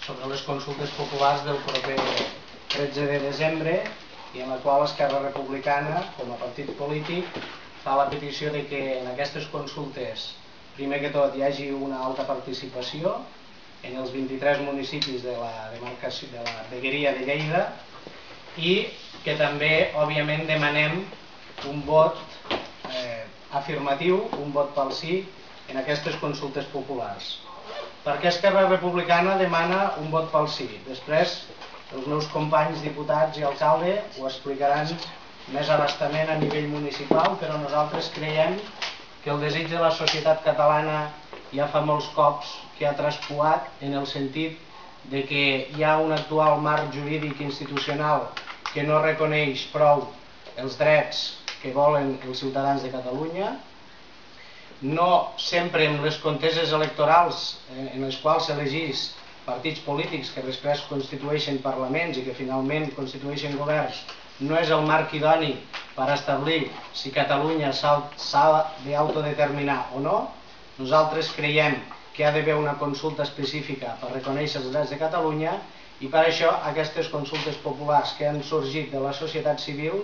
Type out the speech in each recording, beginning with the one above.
sobre les consultes populars del proper 13 de desembre i en la qual Esquerra Republicana, com a partit polític, fa la petició de que en aquestes consultes, primer que tot, hi hagi una alta participació en els 23 municipis de la demarcació de la vegueria de Lleida i que també, òbviament, demanem un vot afirmatiu, un vot pel sí en aquestes consultes populars. Per què Esquerra Republicana demana un vot pel sí? Després els meus companys diputats i alcalde ho explicaran més abastament a nivell municipal, però nosaltres creiem que el desig de la societat catalana ja fa molts cops que ha traspuat en el sentit de que hi ha un actual marc jurídic institucional que no reconeix prou els drets que volen els ciutadans de Catalunya. No sempre en les conteses electorals en les quals s'elegís partits polítics que després constitueixen parlaments i que finalment constitueixen governs no és el marc idoni per establir si Catalunya s'ha d'autodeterminar o no. Nosaltres creiem que hi ha d'haver una consulta específica per reconèixer els drets de Catalunya i per això aquestes consultes populars que han sorgit de la societat civil,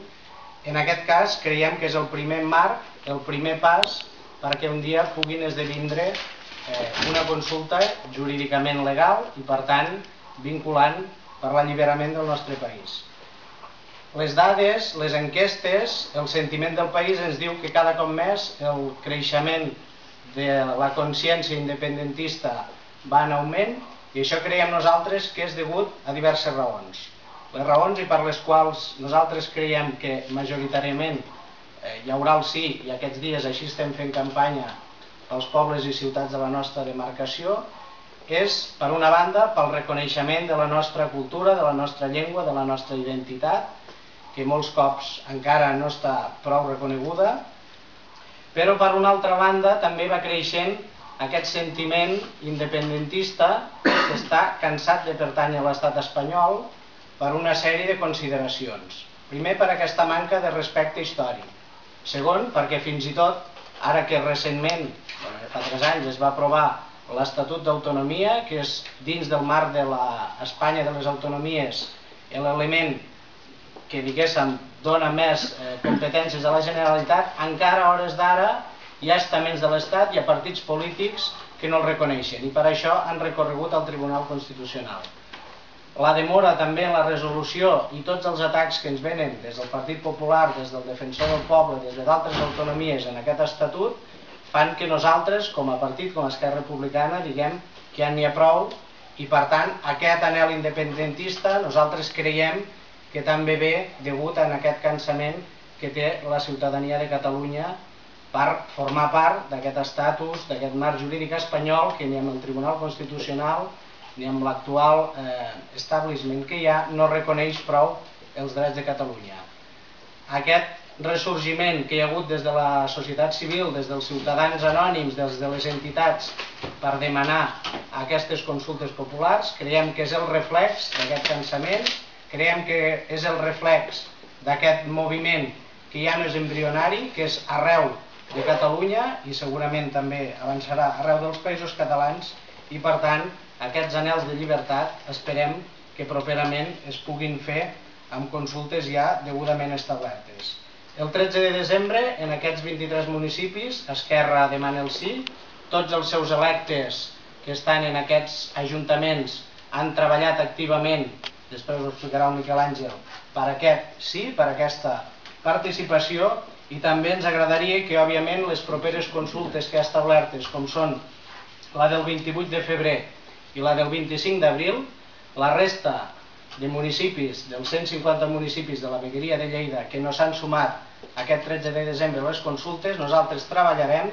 en aquest cas creiem que és el primer marc, el primer pas perquè un dia puguin esdevindre una consulta jurídicament legal i per tant vinculant per l'alliberament del nostre país. Les dades, les enquestes, el sentiment del país ens diu que cada cop més el creixement de la consciència independentista va en augment i això creiem nosaltres que és degut a diverses raons. Les raons i per les quals nosaltres creiem que majoritàriament hi haurà el sí i aquests dies així estem fent campanya pels pobles i ciutats de la nostra demarcació és, per una banda, pel reconeixement de la nostra cultura, de la nostra llengua, de la nostra identitat, que molts cops encara no està prou reconeguda, però per una altra banda també va creixent aquest sentiment independentista que està cansat de pertànyer a l'estat espanyol per una sèrie de consideracions. Primer, per aquesta manca de respecte històric. Segon, perquè fins i tot, ara que recentment, fa 3 anys, es va aprovar l'Estatut d'Autonomia, que és dins del marc de l'Espanya de les autonomies l'element que, diguéssim, dona més competències a la Generalitat, encara a hores d'ara hi ha estaments de l'Estat i hi ha partits polítics que no el reconeixen i per això han recorregut al Tribunal Constitucional. La demora també en la resolució i tots els atacs que ens venen des del Partit Popular, des del Defensor del Poble, des d'altres autonomies en aquest estatut, fan que nosaltres, com a partit, com a Esquerra Republicana, diguem que ja n'hi ha prou i per tant aquest anhel independentista nosaltres creiem que també ve degut a aquest cansament que té la ciutadania de Catalunya per formar part d'aquest estatus, d'aquest marc jurídic espanyol que ni amb el Tribunal Constitucional ni amb l'actual establishment que hi ha no reconeix prou els drets de Catalunya. Aquest ressorgiment que hi ha hagut des de la societat civil, des dels ciutadans anònims, des de les entitats per demanar aquestes consultes populars, creiem que és el reflex d'aquest cansament, creiem que és el reflex d'aquest moviment que ja no és embrionari, que és arreu de Catalunya i segurament també avançarà arreu dels països catalans i per tant aquests anhels de llibertat esperem que properament es puguin fer amb consultes ja degudament establertes. El 13 de desembre, en aquests 23 municipis, Esquerra demana el sí. Tots els seus electes que estan en aquests ajuntaments han treballat activament, després ho explicarà el Miquel Àngel, per aquest sí, per aquesta participació i també ens agradaria que, òbviament, les properes consultes que ha establertes, com són la del 28 de febrer i la del 25 d'abril, la resta de municipis, dels 150 municipis de la vegueria de Lleida que no s'han sumat aquest 13 de desembre a les consultes, nosaltres treballarem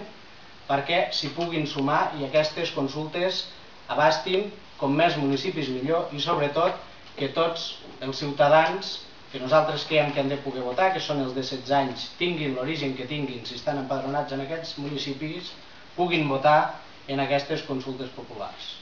perquè s'hi puguin sumar i aquestes consultes abastin com més municipis millor i sobretot que tots els ciutadans que nosaltres creiem que han de poder votar, que són els de 16 anys, tinguin l'origen que tinguin, si estan empadronats en aquests municipis, puguin votar en aquestes consultes populars.